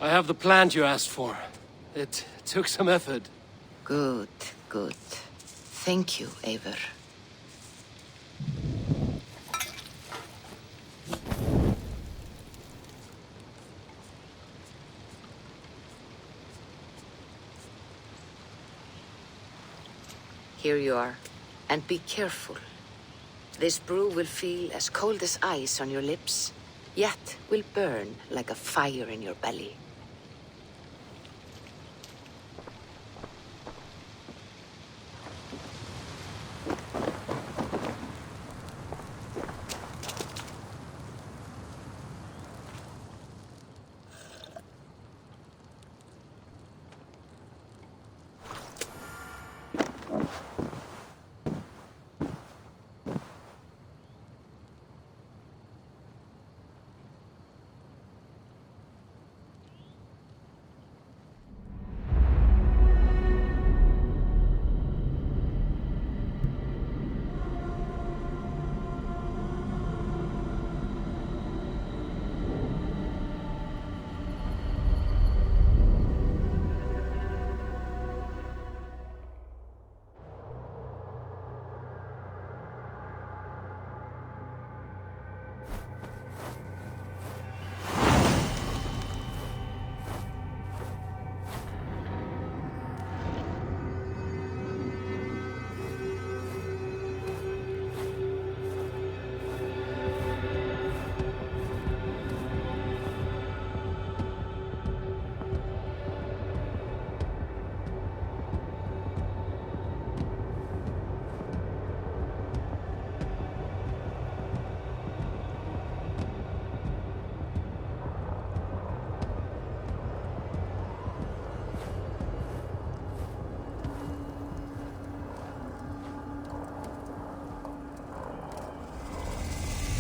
I have the plant you asked for. It took some effort. Good, good. Thank you, Eivor. Here you are. And be careful. This brew will feel as cold as ice on your lips, yet will burn like a fire in your belly.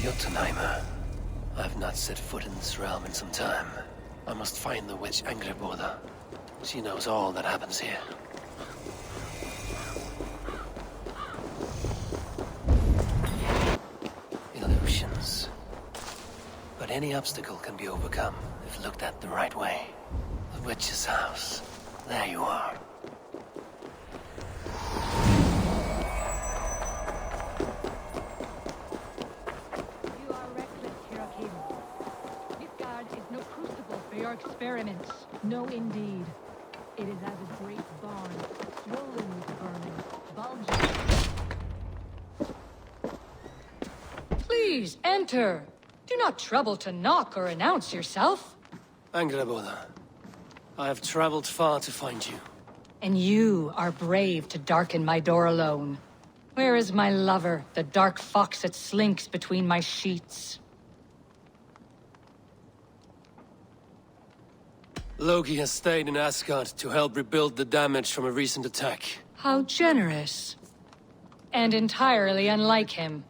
요툰heim. I've not set foot in this realm in some time. I must find the witch Eiboruga. She knows all that happens here. Illusions. But any obstacle can be overcome if looked at the right way. The witch's house. There you are. Experiments. No, indeed. It is as a great barn, swollen with vermin, bulging. Please, enter. Do not trouble to knock or announce yourself. Eiboruga, I have traveled far to find you. And you are brave to darken my door alone. Where is my lover, the dark fox that slinks between my sheets? Loki has stayed in Asgard to help rebuild the damage from a recent attack. How generous. And entirely unlike him.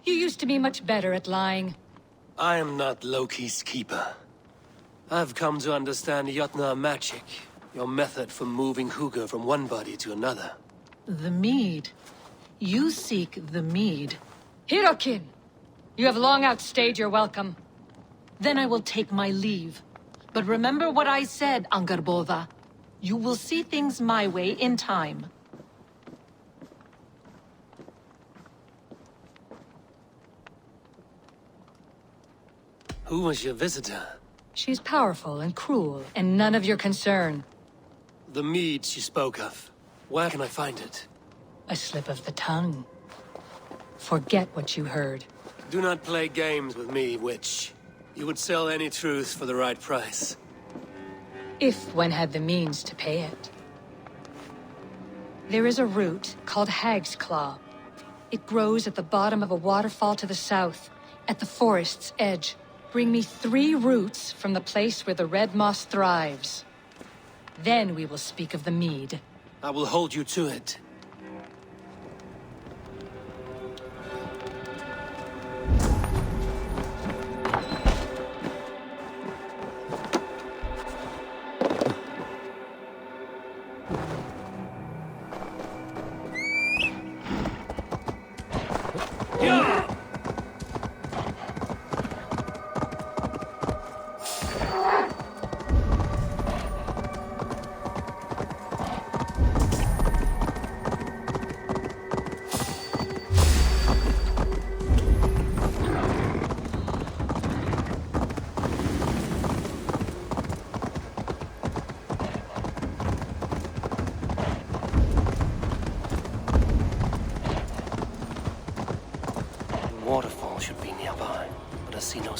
You used to be much better at lying. I am not Loki's keeper. I've come to understand Jotnar magic, your method for moving Hugr from one body to another. The mead. You seek the mead. Hirokin! You have long outstayed your welcome. Then I will take my leave. But remember what I said, Eiboruga. You will see things my way in time. Who was your visitor? She's powerful and cruel, and none of your concern. The mead she spoke of. Where can I find it? A slip of the tongue. Forget what you heard. Do not play games with me, witch. You would sell any truth for the right price. If one had the means to pay it. There is a root called Hag's Claw. It grows at the bottom of a waterfall to the south, at the forest's edge. Bring me 3 roots from the place where the red moss thrives. Then we will speak of the mead. I will hold you to it.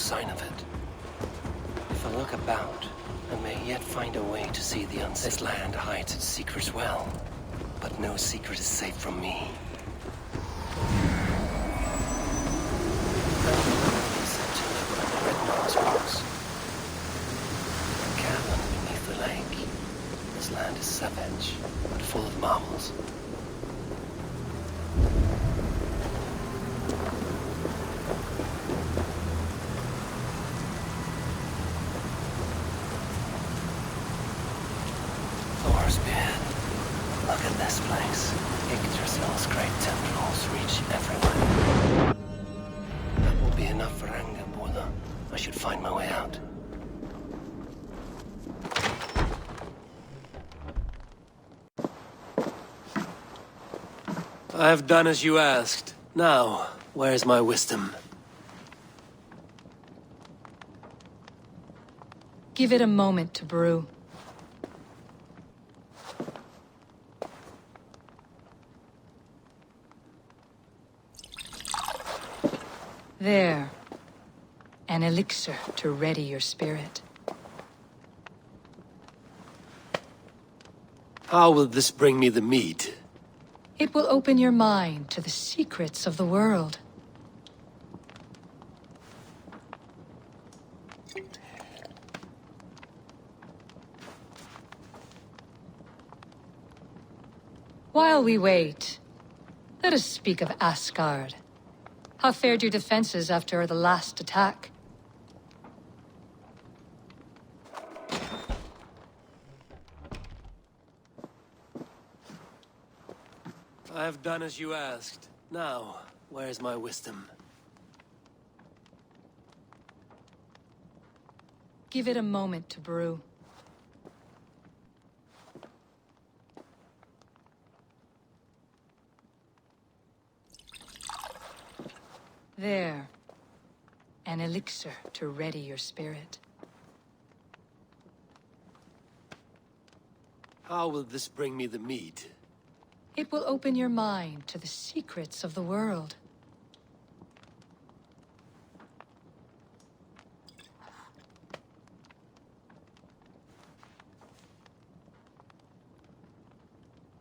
sign of it. If I look about, I may yet find a way to see the unseen. This land hides its secrets well, but no secret is safe from me. A cabin beneath the lake. This land is savage, but full of marvels. Look at this place. Yggdrasil's great tendrils reach everywhere. That will be enough for Angerboda. I should find my way out. I've done as you asked. Now, where's my wisdom? Give it a moment to brew. There. An elixir to ready your spirit. How will this bring me the meat? It will open your mind to the secrets of the world. While we wait, let us speak of Asgard. How fared your defenses after the last attack? I have done as you asked. Now, where's my wisdom? Give it a moment to brew. There. An elixir to ready your spirit. How will this bring me the meat? It will open your mind to the secrets of the world.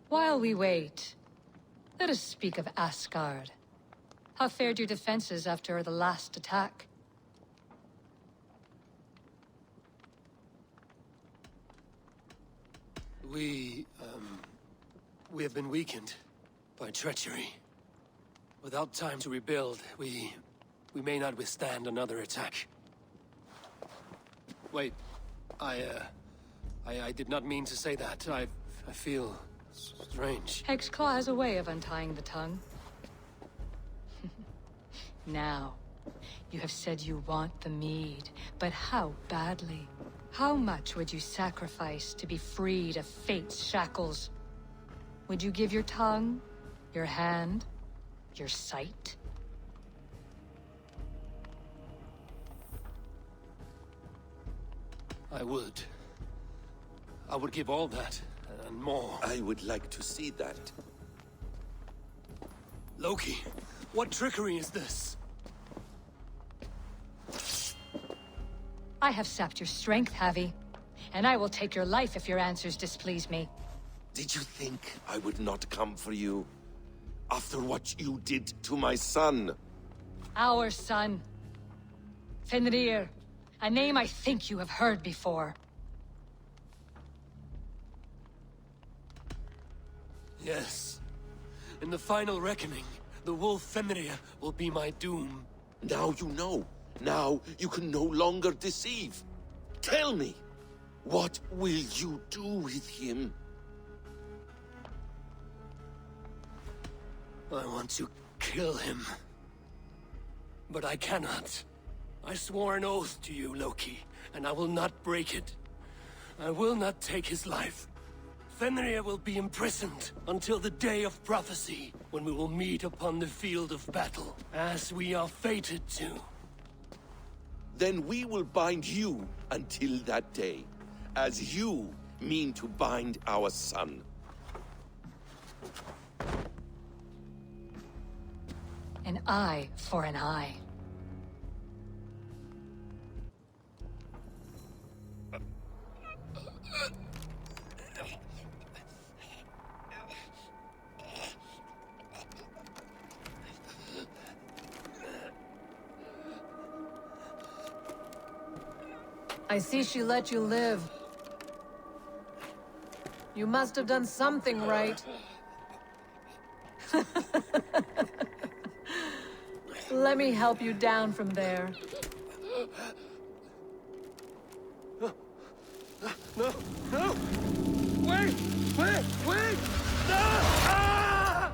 While we wait, let us speak of Asgard. How fared your defenses after the last attack? We have been weakened by treachery. Without time to rebuild, we may not withstand another attack. Wait, I did not mean to say that. I feel strange. Hexclaw has a way of untying the tongue. Now, you have said you want the mead, but how badly? How much would you sacrifice to be freed of fate's shackles? Would you give your tongue, your hand, your sight? I would. I would give all that, and more. I would like to see that. Loki, what trickery is this? I have sapped your strength, Havi. And I will take your life if your answers displease me. Did you think I would not come for you? After what you did to my son? Our son. Fenrir. A name I think you have heard before. Yes. In the final reckoning, the wolf Fenrir will be my doom. Now you know. Now you can no longer deceive. Tell me, what will you do with him? I want to kill him. But I cannot. I swore an oath to you, Loki, and I will not break it. I will not take his life. Fenrir will be imprisoned until the day of prophecy, when we will meet upon the field of battle, as we are fated to. Then we will bind you until that day, as you mean to bind our son. An eye for an eye. I see she let you live. You must have done something right. Let me help you down from there. No! No! Wait! Wait! Wait! No! Ah!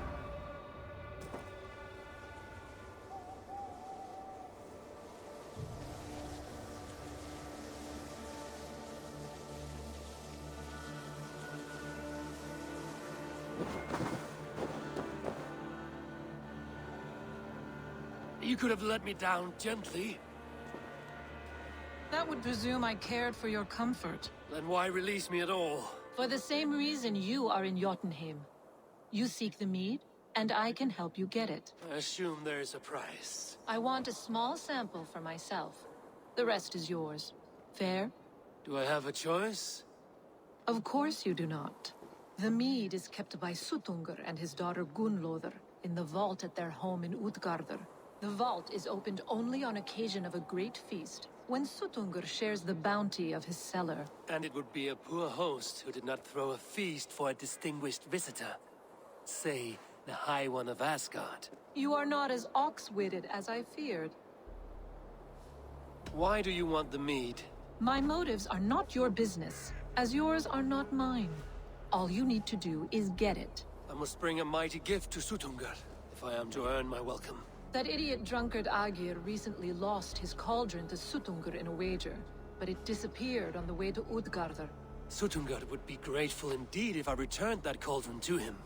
You could have let me down gently. That would presume I cared for your comfort. Then why release me at all? For the same reason you are in Jotunheim. You seek the mead, and I can help you get it. I assume there is a price. I want a small sample for myself. The rest is yours. Fair? Do I have a choice? Of course you do not. The mead is kept by Suttungr and his daughter Gunnlóðr in the vault at their home in Utgardr. The vault is opened only on occasion of a great feast, when Suttungr shares the bounty of his cellar. And it would be a poor host who did not throw a feast for a distinguished visitor. Say, the High One of Asgard. You are not as ox-witted as I feared. Why do you want the mead? My motives are not your business, as yours are not mine. All you need to do is get it. I must bring a mighty gift to Suttungr, if I am to earn my welcome. That idiot drunkard Agir recently lost his cauldron to Suttungr in a wager, but it disappeared on the way to Utgardr. Suttungr would be grateful indeed if I returned that cauldron to him.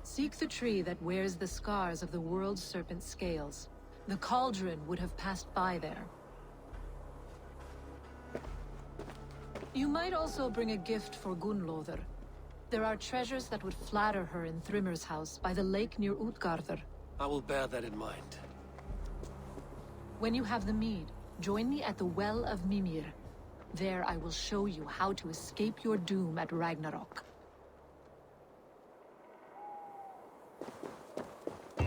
Seek the tree that wears the scars of the world's serpent scales. The cauldron would have passed by there. You might also bring a gift for Gunnlóðr. There are treasures that would flatter her in Thrimmer's house by the lake near Utgardr. I will bear that in mind. When you have the mead, join me at the Well of Mimir. There I will show you how to escape your doom at Ragnarok.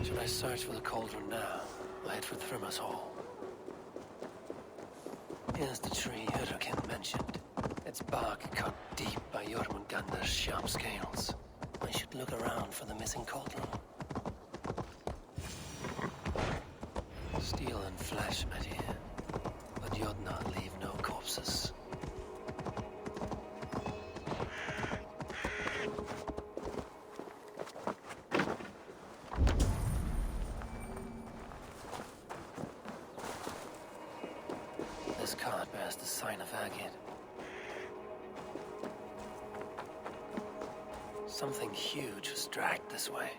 Should I search for the cauldron now, or head for Thrimmer's hall? Here's the tree Hurricane mentioned. Its bark cut deep by Jormungandr's sharp scales. I should look around for the missing cauldron. Steel and flesh met here, but Jotnar leave no corpses. This card bears the sign of Agid. Something huge was dragged this way.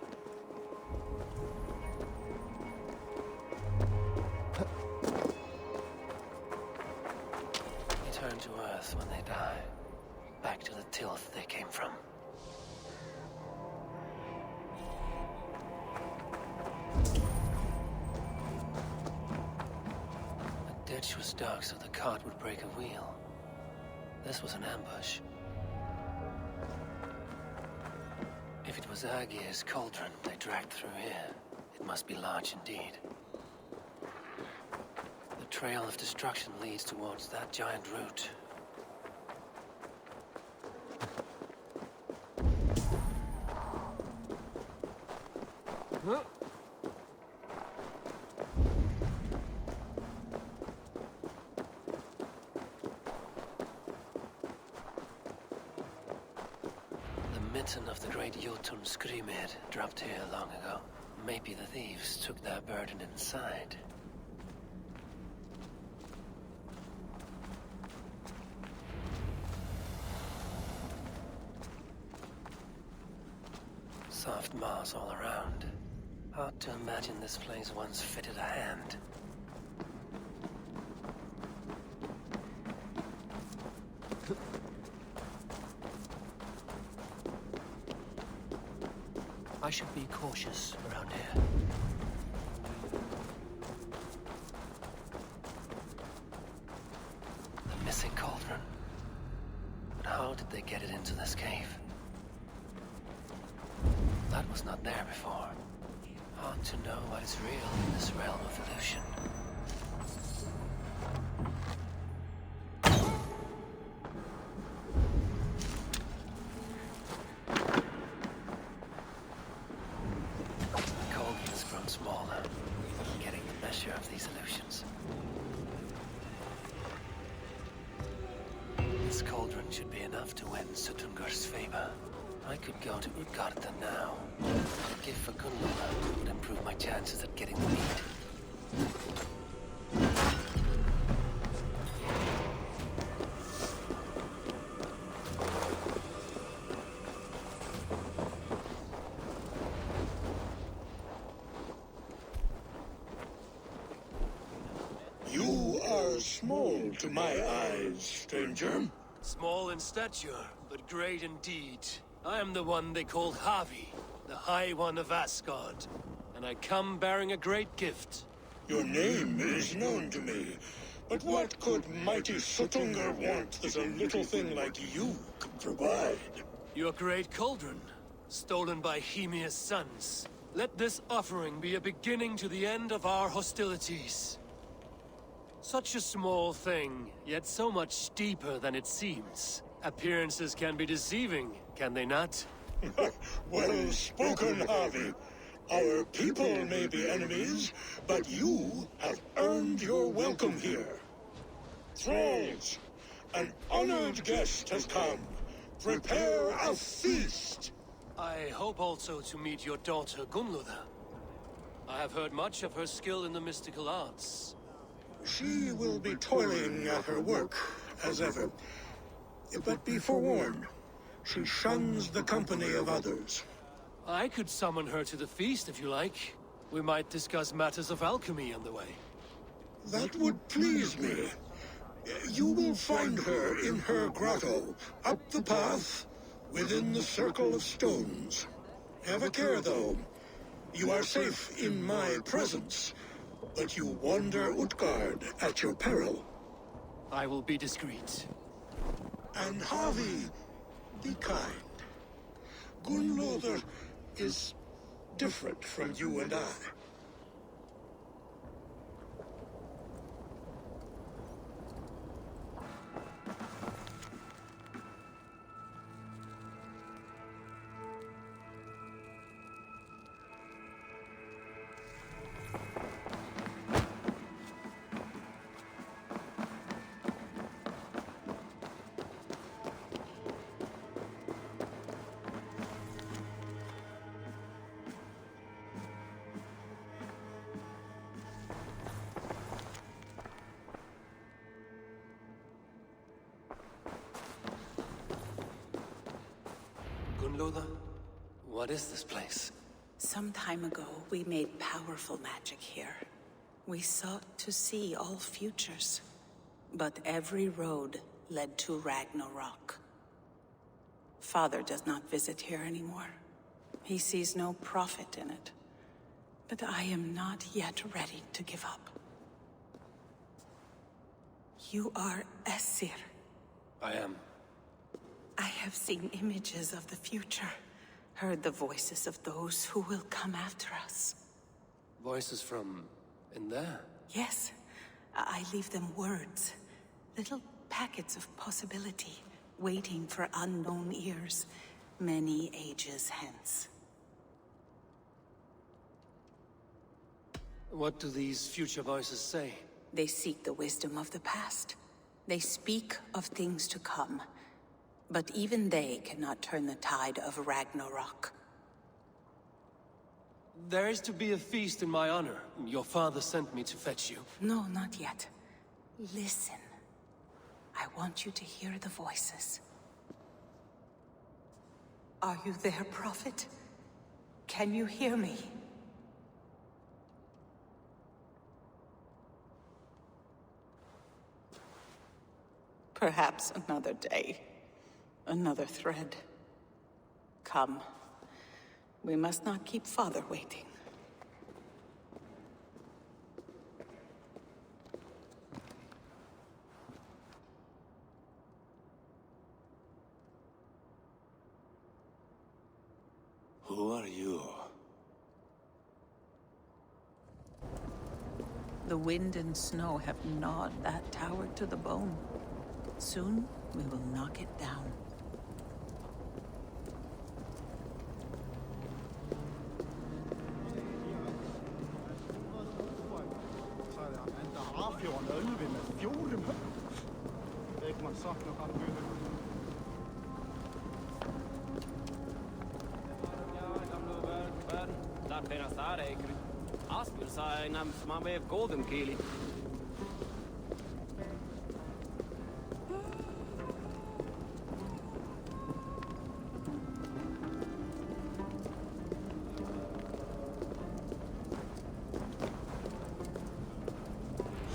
They turn to earth when they die, back to the tilth they came from. The ditch was dark so the cart would break a wheel. This was an ambush. If it was Agir's cauldron they dragged through here, it must be large indeed. The trail of destruction leads towards that giant root. The mitten of the great Jotun Skrimir dropped here long ago. Maybe the thieves took their burden inside. Soft moss all around. Hard to imagine this place once fitted a hand. I should be cautious around here. The missing cauldron. But how did they get it into this cave? That was not there before. Hard to know what is real in this realm of illusion. This cauldron should be enough to win Sutungar's favor. I could go to Utgarda now. A gift for Gunnloda would improve my chances at getting the lead. You are small to my eyes, stranger. Small in stature, but great in deed. I am the one they call Havi, the High One of Asgard. And I come bearing a great gift. Your name is known to me, but what could mighty Sutungar want that a little thing like you could provide? Your great cauldron, stolen by Hymia's sons. Let this offering be a beginning to the end of our hostilities. Such a small thing, yet so much deeper than it seems. Appearances can be deceiving, can they not? Well spoken, Harvey. Our people may be enemies, but you have earned your welcome here. Thralls, an honored guest has come. Prepare a feast. I hope also to meet your daughter Gunnloda. I have heard much of her skill in the mystical arts. She will be toiling at her work, as ever. But be forewarned, she shuns the company of others. I could summon her to the feast if you like. We might discuss matters of alchemy on the way. That would please me. You will find her in her grotto, up the path, within the circle of stones. Have a care, though. You are safe in my presence, but you wander Utgard at your peril. I will be discreet. And Harvey, be kind. Gunnloda is different from you and I. Gunnloda, what is this place? Some time ago, we made powerful magic here. We sought to see all futures, but every road led to Ragnarok. Father does not visit here anymore. He sees no profit in it. But I am not yet ready to give up. You are Esir. I am. I have seen images of the future, heard the voices of those who will come after us. Voices from in there? Yes, I leave them words, little packets of possibility, waiting for unknown ears, many ages hence. What do these future voices say? They seek the wisdom of the past. They speak of things to come. But even they cannot turn the tide of Ragnarok. There is to be a feast in my honor. Your father sent me to fetch you. No, not yet. Listen. I want you to hear the voices. Are you there, Prophet? Can you hear me? Perhaps another day. Another thread. Come. We must not keep Father waiting. Who are you? The wind and snow have gnawed that tower to the bone. Soon, we will knock it down.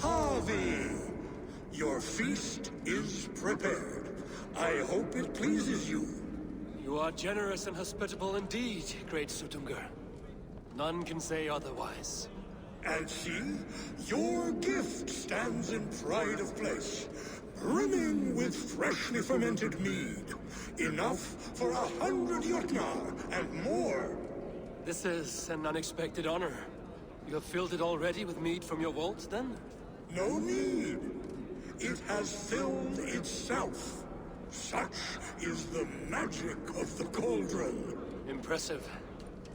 Harvey, your feast is prepared. I hope it pleases you. You are generous and hospitable indeed, great Sutungur. None can say otherwise. And see, your gift stands in pride of place, brimming with freshly fermented mead. Enough for 100 Jotnar and more. This is an unexpected honor. You have filled it already with mead from your vault, then? No need. It has filled itself. Such is the magic of the cauldron. Impressive.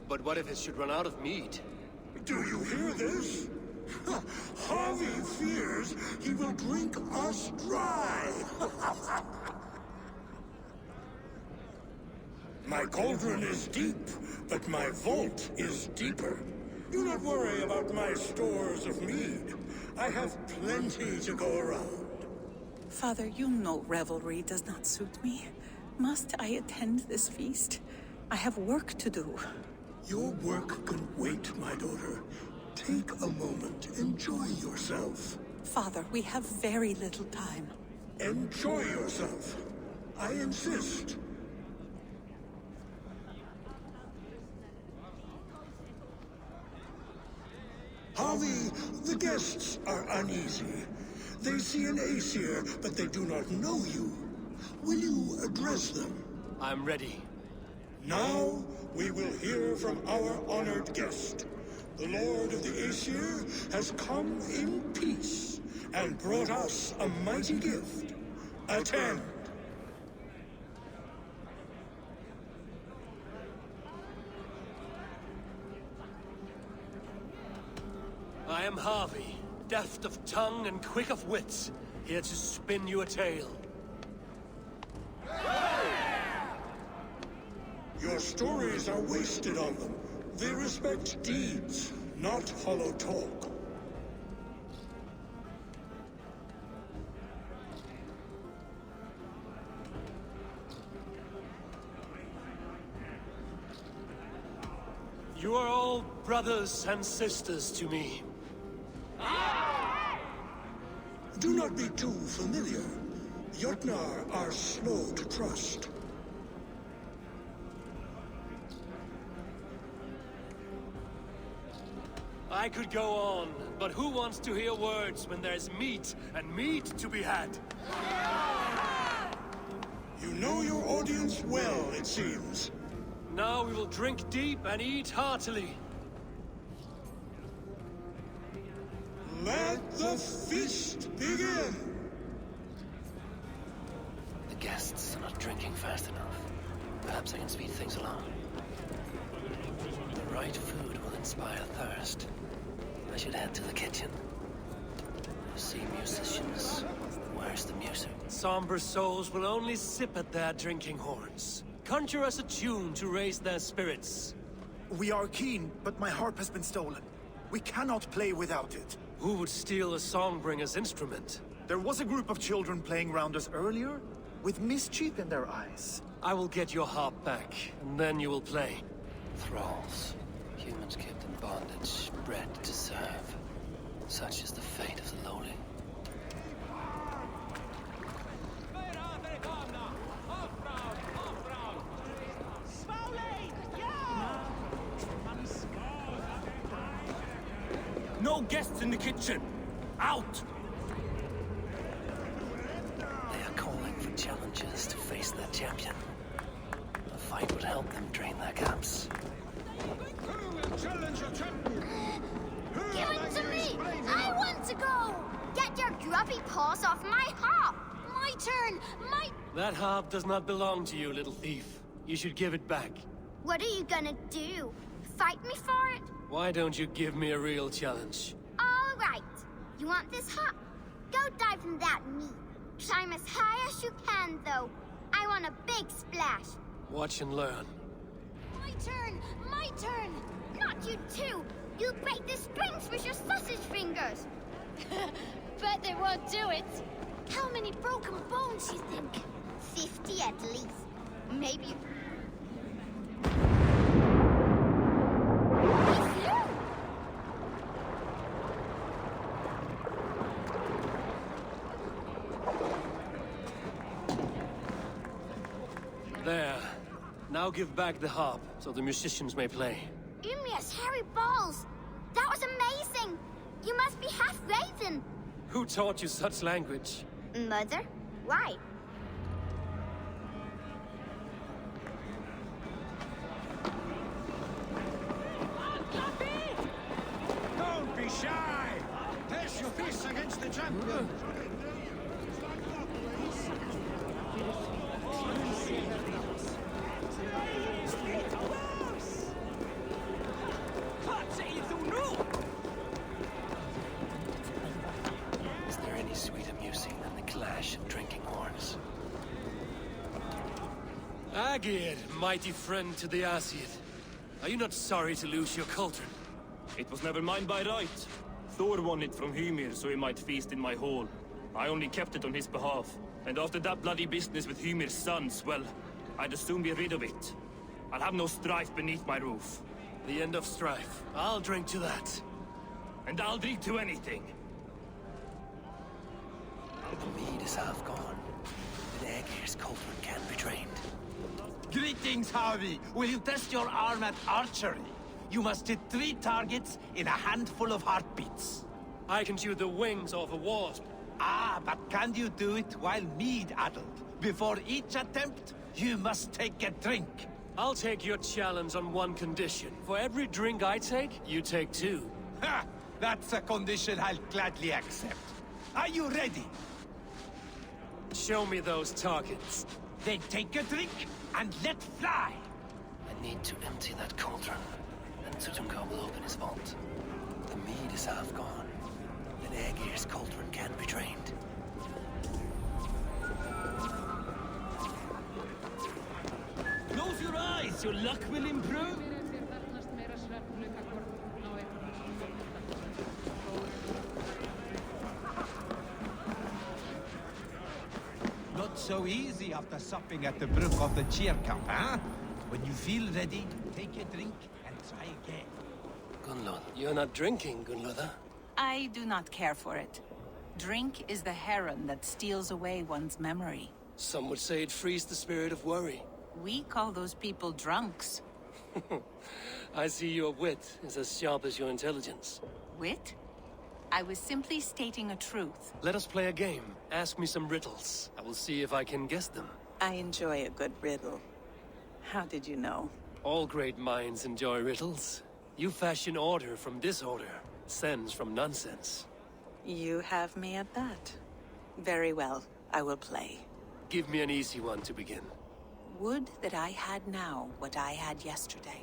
But what if it should run out of mead? Do you hear this? Harvey fears he will drink us dry. My cauldron is deep, but my vault is deeper. Do not worry about my stores of mead. I have plenty to go around. Father, you know revelry does not suit me. Must I attend this feast? I have work to do. Your work can wait, my daughter. Take a moment. Enjoy yourself. Father, we have very little time. Enjoy yourself. I insist. Harvey, the guests are uneasy. They see an Aesir, but they do not know you. Will you address them? I'm ready. Now, we will hear from our honored guest. The Lord of the Aesir has come in peace and brought us a mighty gift. Attend. I am Harvey, deft of tongue and quick of wit, here to spin you a tale. Your stories are wasted on them. They respect deeds, not hollow talk. You are all brothers and sisters to me. Do not be too familiar. Jotnar are slow to trust. I could go on, but who wants to hear words when there's meat and meat to be had? You know your audience well, it seems. Now we will drink deep and eat heartily. Let the feast begin! The guests are not drinking fast enough. Perhaps I can speed things along. The right food will inspire thirst. I should head to the kitchen. I see musicians. Where's the music? Somber souls will only sip at their drinking horns. Conjure us a tune to raise their spirits. We are keen, but my harp has been stolen. We cannot play without it. Who would steal a songbringer's instrument? There was a group of children playing round us earlier, with mischief in their eyes. I will get your harp back, and then you will play. Thralls. Humans kept in bondage, bred to serve. Such is the fate of the lowly. No guests in the kitchen! Out! They are calling for challengers to face their champion. A fight would help them drain their cups. Give it to me! I want to go! Get your grubby paws off my harp! My turn! My... That harp does not belong to you, little thief. You should give it back. What are you gonna do? Fight me for it? Why don't you give me a real challenge? All right. You want this harp? Go dive in that meat. Climb as high as you can, though. I want a big splash. Watch and learn. My turn! My turn! Not you too! You'll break the springs with your sausage fingers! Bet they won't do it! How many broken bones, you think? 50 at least. Maybe... There. Now give back the harp, so the musicians may play. Ymnia's hairy balls! That was amazing! You must be half raven! Who taught you such language? Mother? Why? Don't be shy! Place your fists against the champion! Is there any sweeter music than the clash of drinking horns? Agir, mighty friend to the Aesir. Are you not sorry to lose your cauldron? It was never mine by right. Thor won it from Hymir so he might feast in my hall. I only kept it on his behalf. And after that bloody business with Hymir's sons, well, I'd as soon be rid of it. I'll have no strife beneath my roof. The end of strife. I'll drink to that. And I'll drink to anything. The mead is half gone. With Agir's cauldron can be drained. Greetings, Harvey! Will you test your arm at archery? You must hit 3 targets in a handful of heartbeats. I can chew the wings off a wasp. Ah, but can you do it while mead-addled? Before each attempt, you must take a drink. I'll take your challenge on one condition. For every drink I take, you take 2. Ha! That's a condition I'll gladly accept. Are you ready? Show me those targets. Then take a drink and let fly. I need to empty that cauldron. Then Tutunga will open his vault. The mead is half gone. Then Agir's cauldron can be drained. Close your eyes, your luck will improve. Not so easy after supping at the brook of the cheer camp, huh? When you feel ready, take a drink and try again. Gunlod, you're not drinking, Gunlodha. I do not care for it. Drink is the heron that steals away one's memory. Some would say it frees the spirit of worry. We call those people drunks. I see your wit is as sharp as your intelligence. Wit? I was simply stating a truth. Let us play a game. Ask me some riddles. I will see if I can guess them. I enjoy a good riddle. How did you know? All great minds enjoy riddles. You fashion order from disorder, sense from nonsense. You have me at that. Very well, I will play. Give me an easy one to begin. Would that I had now what I had yesterday.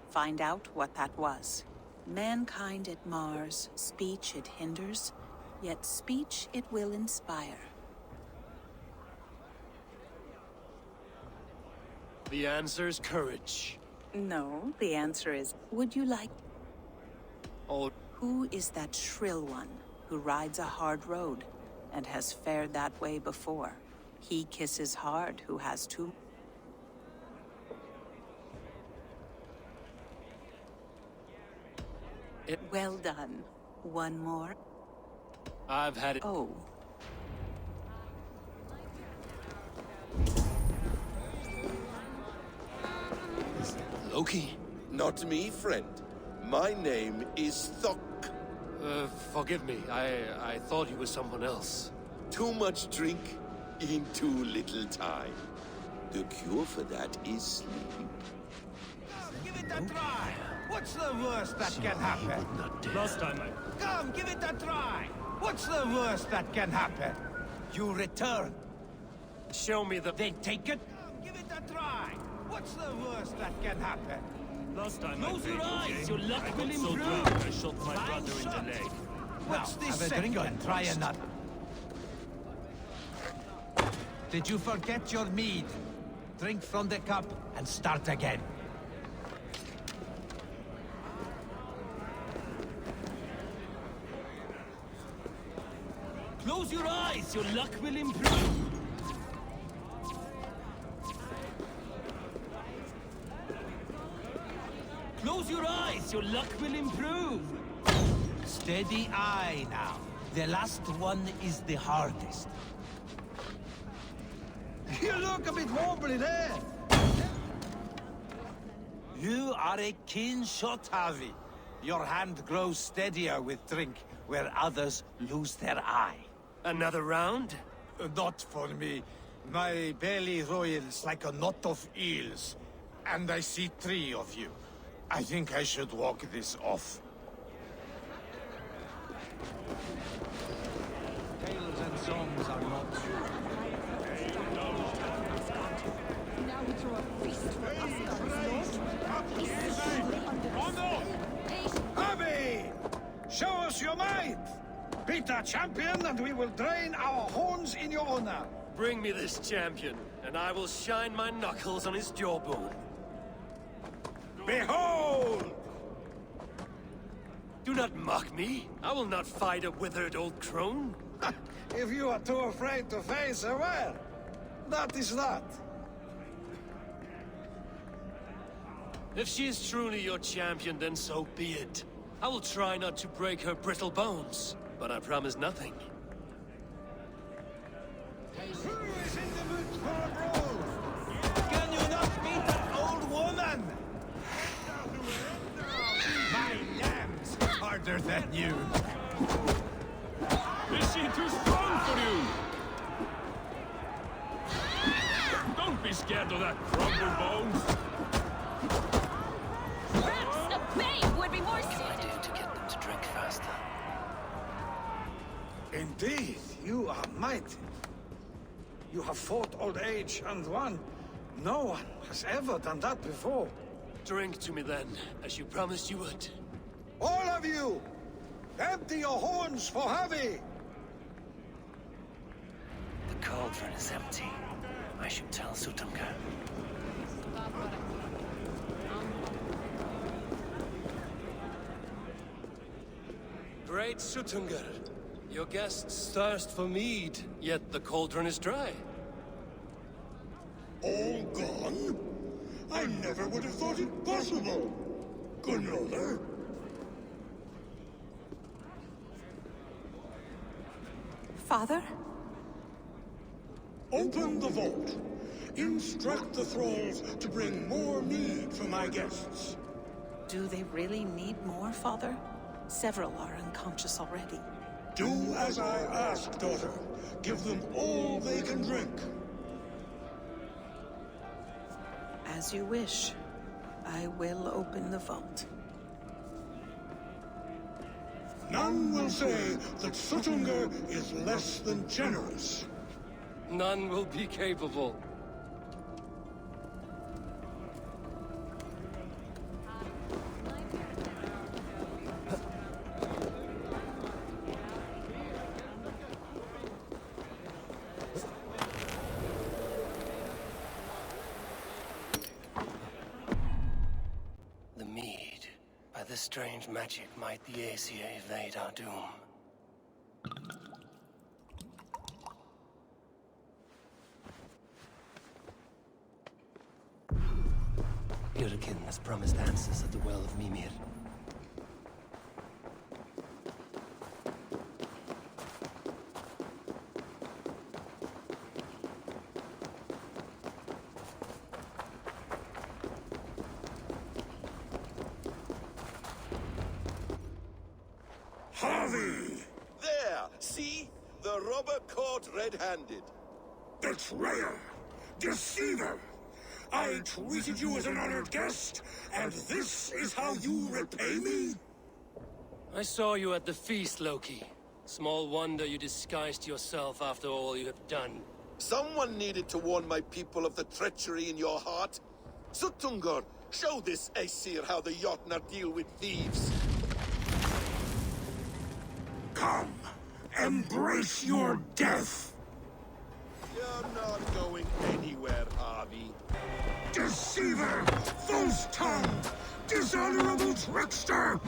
Find out what that was. Mankind it mars, speech it hinders, yet speech it will inspire. The answer's courage. No, the answer is, would you like... Oh, Who is that shrill one who rides a hard road and has fared that way before? He kisses hard who has too... Well done. One more. I've had it. Oh. Loki? Not me, friend. My name is Thok. Forgive me. I thought you were someone else. Too much drink in too little time. The cure for that is sleep. Give it a try. What's the worst that can happen? Last time I... Come, give it a try. What's the worst that can happen? You return. Show me the... Then take it. Give it a try. What's the worst that can happen? Last time Close I your played eyes, your your game, luck I will got so improve. drunk I shot my Fine brother in shot. the leg. What's this have a drink and try another. Did you forget your mead? Drink from the cup and start again. Close your eyes, your luck will improve. Close your eyes, your luck will improve. Steady eye now. The last one is the hardest. You look a bit wobbly there. You are a keen shot, Harvey. Your hand grows steadier with drink, where others lose their eye. Another round? Not for me. My belly roils like a knot of eels. And I see 3 of you. I think I should walk this off. Tales and songs are not Now we throw a feast for Asgard's Abby! Show us your might! Beat our champion and we will drain our horns in your honor. Bring me this champion, and I will shine my knuckles on his jawbone. Behold! Do not mock me. I will not fight a withered old crone. If you are too afraid to face her, well, that is that. If she is truly your champion, then so be it. I will try not to break her brittle bones, but I promise nothing. Who is in the mood for a brawl? Can you not beat an old woman? My lamb's harder than you. Is she too strong for you? Don't be scared of that crumble bones. Perhaps a babe would be more suited. To get them to drink faster. Indeed, you are mighty. You have fought old age and won. No one has ever done that before. Drink to me then, as you promised you would. All of you! Empty your horns for Harvey! The cauldron is empty. I should tell Sutunga. Great Sutunga, your guests thirst for mead, yet the cauldron is dry. All gone? I never would have thought it possible. Gunloader. Father? Open the vault. Instruct the thralls to bring more mead for my guests. Do they really need more, Father? Several are unconscious already. Do as I ask, daughter. Give them all they can drink. As you wish. I will open the vault. None will say that Sutunga is less than generous. None will be capable. The mead. By this strange magic might the Aesir evade our doom. Yurkin has promised answers at the Well of Mimir. Harvey! There! See? The robber caught red-handed. Betrayer! Deceiver! I treated you as an honored guest, and this is how you repay me? I saw you at the feast, Loki. Small wonder you disguised yourself after all you have done. Someone needed to warn my people of the treachery in your heart. Sutungur, show this Aesir how the Jotnar deal with thieves. Come, embrace your death! You're not Deceiver! False tongue! Dishonorable trickster!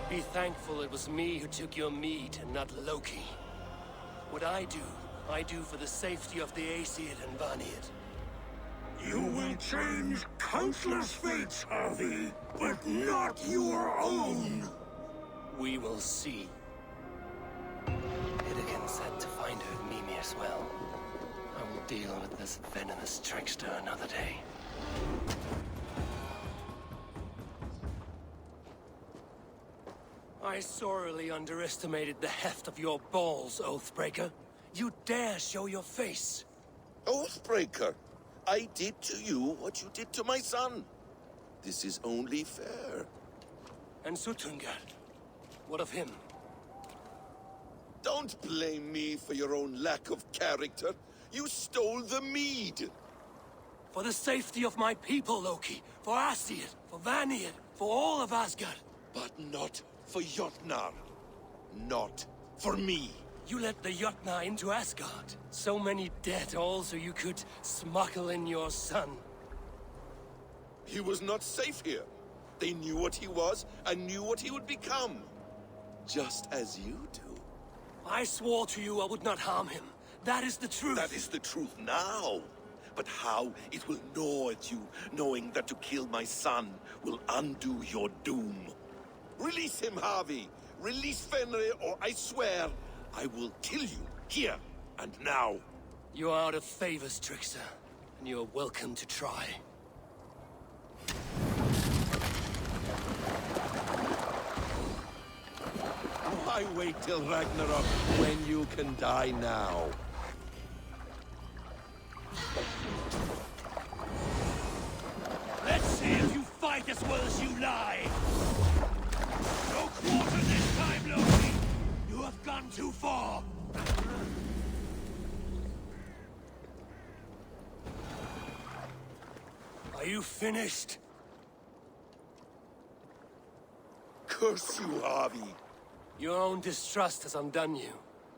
Be thankful it was me who took your mead and not Loki. What I do for the safety of the Aesir and Vanir. You will change countless fates, Harvey, but not your own! We will see. Hidekin said to find her at Mimir's well. I will deal with this venomous trickster another day. I sorely underestimated the heft of your balls, Oathbreaker. You dare show your face! Oathbreaker, I did to you what you did to my son. This is only fair. And Sutungar? What of him? Don't blame me for your own lack of character. You stole the mead. For the safety of my people, Loki. For Aesir, for Vanir, for all of Asgard. But not for Jotnar. Not for me. You let the Jotnar into Asgard. So many dead, all so you could smuggle in your son. He was not safe here. They knew what he was and knew what he would become. Just as you do. I swore to you I would not harm him. That is the truth. That is the truth now. But how it will gnaw at you, knowing that to kill my son will undo your doom. Release him, Harvey. Release Fenrir, or I swear, I will kill you, here and now. You are out of favors, trickster, and you are welcome to try. Why wait till Ragnarok when you can die now? Let's see if you fight as well as you lie! No quarter this time, Loki! You have gone too far! Are you finished? Curse you, Harvey! Your own distrust has undone you.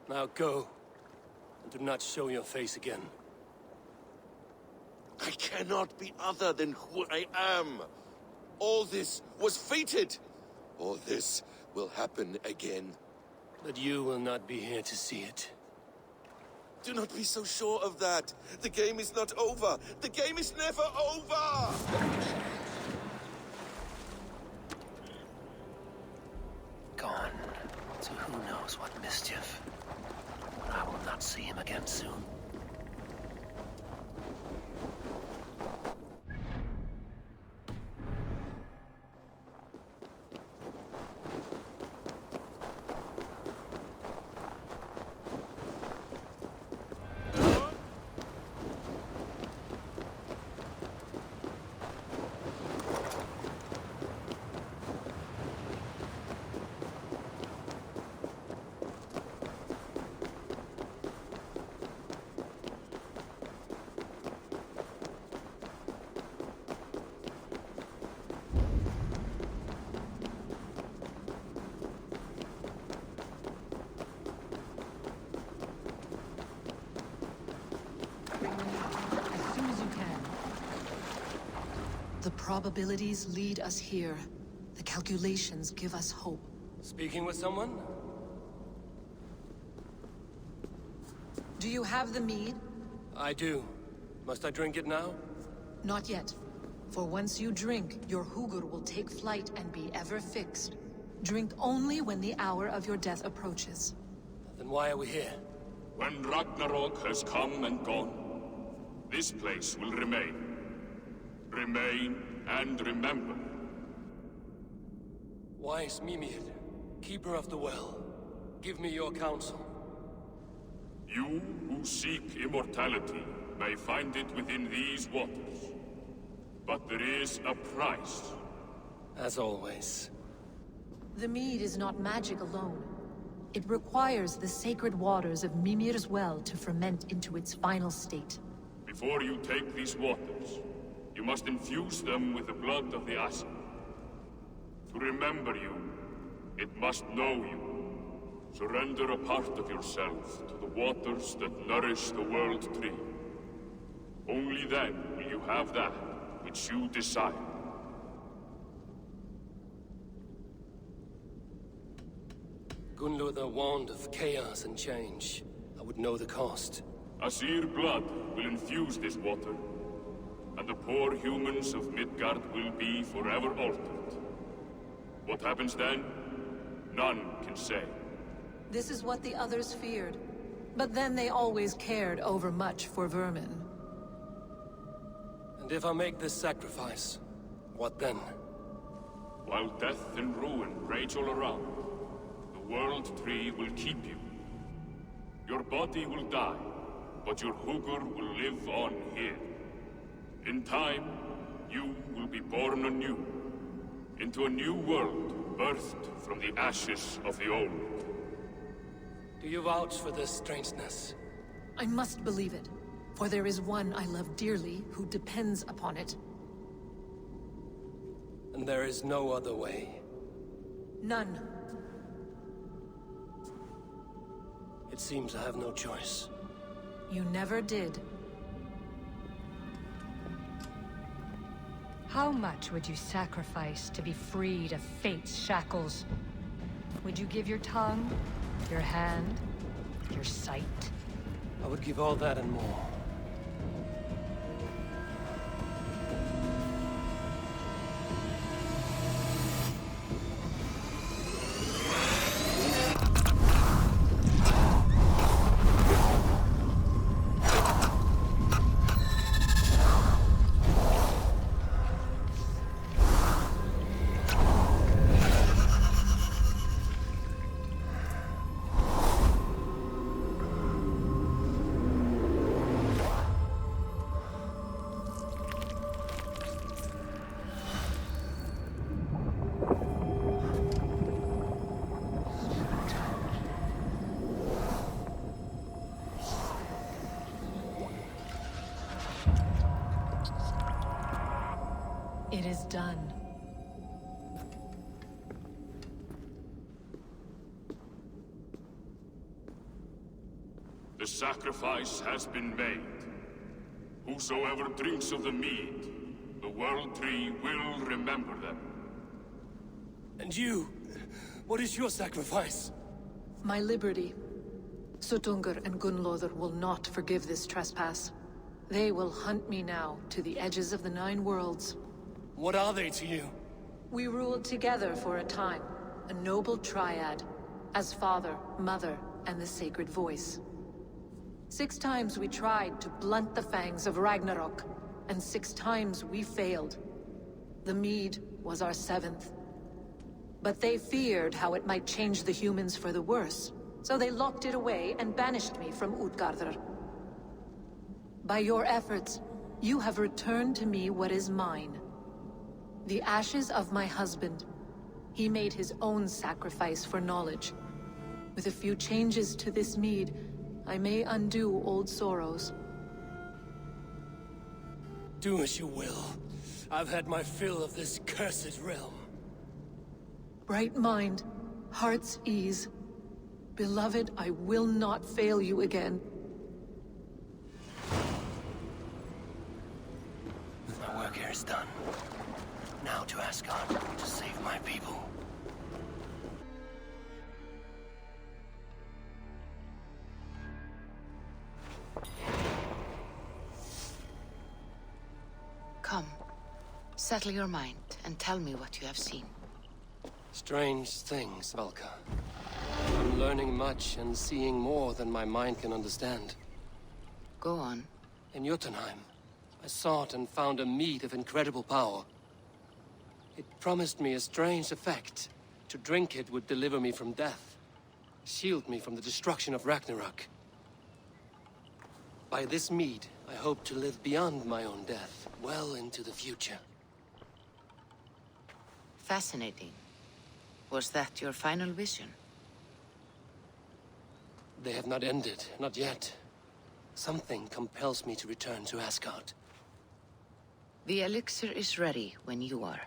Now go, and do not show your face again. I cannot be other than who I am. All this was fated. All this will happen again. But you will not be here to see it. Do not be so sure of that. The game is not over. The game is never over! Gone to who knows what mischief. I will not see him again soon. The probabilities lead us here. The calculations give us hope. Speaking with someone? Do you have the mead? I do. Must I drink it now? Not yet. For once you drink, your Hugur will take flight and be ever fixed. Drink only when the hour of your death approaches. Then why are we here? When Ragnarok has come and gone, this place will remain. Remain and remember. Wise Mimir, keeper of the well, give me your counsel. You who seek immortality may find it within these waters. But there is a price. As always. The mead is not magic alone. It requires the sacred waters of Mimir's well to ferment into its final state. Before you take these waters, you must infuse them with the blood of the Ashen. To remember you, it must know you. Surrender a part of yourself to the waters that nourish the World Tree. Only then will you have that which you desire. Gunlother warned of chaos and change. I would know the cost. Asir blood will infuse this water, and the poor humans of Midgard will be forever altered. What happens then? None can say. This is what the others feared. But then they always cared overmuch for vermin. And if I make this sacrifice, what then? While death and ruin rage all around, the World Tree will keep you. Your body will die, but your Hugur will live on here. In time, you will be born anew, into a new world birthed from the ashes of the old. Do you vouch for this strangeness? I must believe it, for there is one I love dearly who depends upon it. And there is no other way? None. It seems I have no choice. You never did. How much would you sacrifice to be freed of fate's shackles? Would you give your tongue, your hand, your sight? I would give all that and more. It is done. The sacrifice has been made. Whosoever drinks of the mead, the World Tree will remember them. And you? What is your sacrifice? My liberty. Suttungr and Gunlother will not forgive this trespass. They will hunt me now to the edges of the Nine Worlds. What are they to you? We ruled together for a time, a noble triad, as father, mother, and the sacred voice. 6 times we tried to blunt the fangs of Ragnarok, and 6 times we failed. The mead was our 7th. But they feared how it might change the humans for the worse, so they locked it away and banished me from Utgardr. By your efforts, you have returned to me what is mine. The ashes of my husband. He made his own sacrifice for knowledge. With a few changes to this mead, I may undo old sorrows. Do as you will. I've had my fill of this cursed realm. Bright mind, heart's ease. Beloved, I will not fail you again. My work here is done. Now to ask God to save my people. Come, settle your mind and tell me what you have seen. Strange things, Valka. I'm learning much and seeing more than my mind can understand. Go on. In Jotunheim, I sought and found a mead of incredible power. It promised me a strange effect. To drink it would deliver me from death, shield me from the destruction of Ragnarok. By this mead, I hope to live beyond my own death, well into the future. Fascinating. Was that your final vision? They have not ended, not yet. Something compels me to return to Asgard. The elixir is ready when you are.